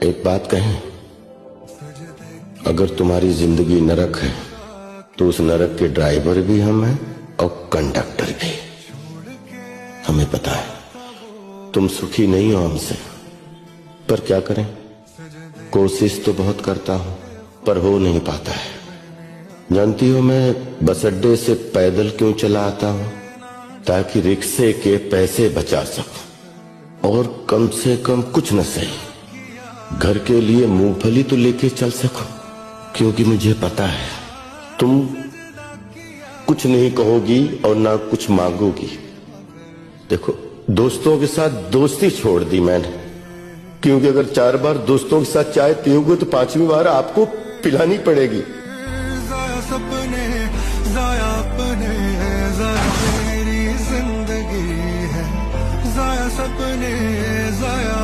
एक बात कहें, अगर तुम्हारी जिंदगी नरक है तो उस नरक के ड्राइवर भी हम हैं और कंडक्टर भी। हमें पता है तुम सुखी नहीं हो हमसे, पर क्या करें, कोशिश तो बहुत करता हूं पर हो नहीं पाता है। जानती हो मैं बस अड्डे से पैदल क्यों चला आता हूं? ताकि रिक्शे के पैसे बचा सकूं और कम से कम कुछ न सही घर के लिए मूंगफली तो लेके चल सकूं, क्योंकि मुझे पता है तुम कुछ नहीं कहोगी और ना कुछ मांगोगी। देखो, दोस्तों के साथ दोस्ती छोड़ दी मैंने, क्योंकि अगर 4 बार दोस्तों के साथ चाय पियोगे तो 5वीं बार आपको पिलानी पड़ेगी। ज़ाया सपने, ज़ाया अपने, ज़ाया मेरी जिंदगी है। ज़ाया सपने, ज़ाया